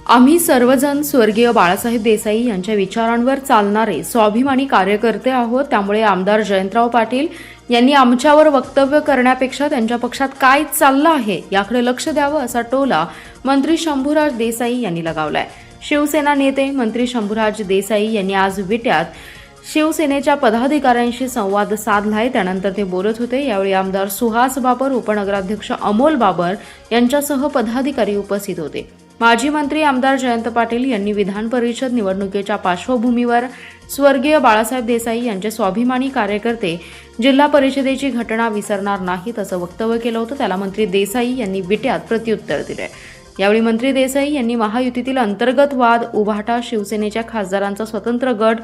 आम्ही सर्वजण स्वर्गीय बाळासाहेब देसाई यांच्या विचारांवर चालणारे स्वाभिमानी कार्यकर्ते आहोत। त्यामुळे आमदार जयंतराव पाटील यांनी आमच्यावर वक्तव्य करण्यापेक्षा त्यांच्या पक्षात काय चाललं आहे याकडे लक्ष द्यावं असा टोला मंत्री शंभूराज देसाई यांनी लगावलाय। शिवसेना नेते मंत्री शंभूराज देसाई यांनी आज विट्यात शिवसेनेच्या पदाधिकाऱ्यांशी संवाद साधलाय। त्यानंतर ते बोलत होते। यावेळी आमदार सुहास बाबर, उपनगराध्यक्ष अमोल बाबर यांच्यासह पदाधिकारी उपस्थित होते। माजी मंत्री आमदार जयंत पाटील यांनी विधान परिषद निवडणुकीच्या पार्श्वभूमीवर स्वर्गीय बाळासाहेब देसाई यांचे स्वाभिमानी कार्यकर्ते जिल्हा परिषदेची घटना विसरणार नाहीत असं वक्तव्य केलं होतं। त्याला मंत्री देसाई यांनी विट्यात प्रत्युत्तर दिले। यावेळी मंत्री देसाई यांनी महायुतीतील अंतर्गत वाद, उभाटा, शिवसेनेच्या खासदारांचा स्वतंत्र गट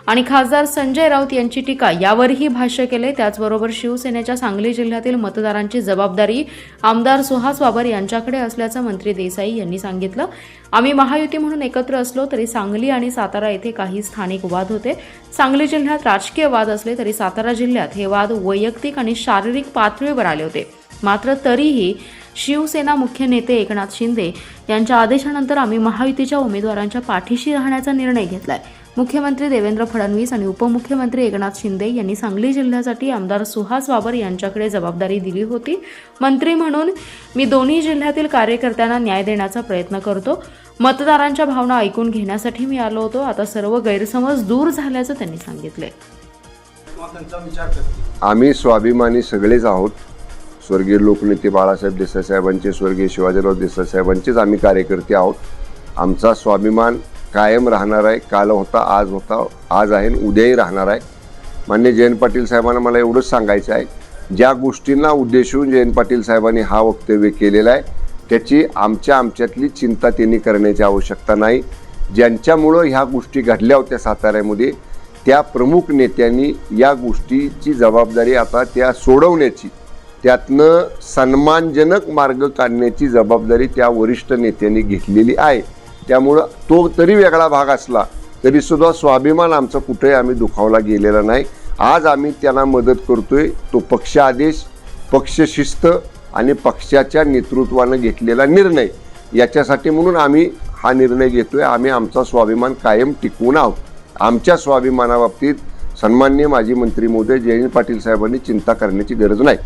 आणि खासदार संजय राऊत यांची टीका यावरही भाष्य केले। त्याचबरोबर शिवसेनेच्या सांगली जिल्ह्यातील मतदारांची जबाबदारी आमदार सुहास बाबर यांच्याकडे असल्याचं मंत्री देसाई यांनी सांगितलं। आम्ही महायुती म्हणून एकत्र असलो तरी सांगली आणि सातारा येथे काही स्थानिक वाद होते। सांगली जिल्ह्यात राजकीय वाद असले तरी सातारा जिल्ह्यात हे वाद वैयक्तिक आणि शारीरिक पातळीवर आले होते। मात्र तरीही शिवसेना मुख्य नेते एकनाथ शिंदे यांच्या आदेशानंतर आम्ही महायुतीच्या उमेदवारांच्या पाठीशी राहण्याचा निर्णय घेतलाय। मुख्यमंत्री देवेंद्र फडणवीस आणि उपमुख्यमंत्री एकनाथ शिंदे यांनी सांगली जिल्ह्यासाठी आमदार सुहास बाबर यांच्याकडे जबाबदारी दिली होती। मंत्री म्हणून मी दोन्ही जिल्ह्यातील कार्यकर्त्यांना न्याय देण्याचा प्रयत्न करतो। मतदारांच्या भावना ऐकून घेण्यासाठी मी आलो होतो। आता सर्व गैरसमज दूर झाल्याचं त्यांनी सांगितले। आम्ही स्वाभिमानी सगळेच आहोत। स्वर्गीय लोकनेते बाळासाहेब देसाई साहेबांचे, स्वर्गीय शिवाजीराव देसाई साहेबांचेच आम्ही कार्यकर्ते आहोत। आमचा स्वाभिमान कायम राहणार आहे। काल होता, आज आहे, उद्याही राहणार आहे। माननीय जयंत पाटील साहेबांना मला एवढंच सांगायचं आहे, ज्या गोष्टींना उद्देशून जयंत पाटील साहेबांनी हा वक्तव्य केलेला आहे त्याची आमच्यातली चिंता त्यांनी करण्याची आवश्यकता नाही। ज्यांच्यामुळं ह्या गोष्टी घडल्या होत्या साताऱ्यामध्ये त्या प्रमुख नेत्यांनी या गोष्टीची जबाबदारी आता त्या सोडवण्याची, त्यातनं सन्मानजनक मार्ग काढण्याची जबाबदारी त्या वरिष्ठ नेत्यांनी घेतलेली आहे। त्यामुळं तो तरी वेगळा भाग असला तरी सुद्धा स्वाभिमान आमचा कुठेही आम्ही दुखावला गेलेला नाही। आज आम्ही त्यांना मदत करतोय। तो पक्ष आदेश, पक्ष शिस्त आणि पक्षाच्या नेतृत्वानं घेतलेला निर्णय, याच्यासाठी म्हणून आम्ही हा निर्णय घेतोय। आम्ही आमचा स्वाभिमान कायम टिकवून आहोत। आमच्या स्वाभिमानाबाबतीत सन्माननीय माजी मंत्री महोदय जयंत पाटील साहेबांनी चिंता करण्याची गरज नाही।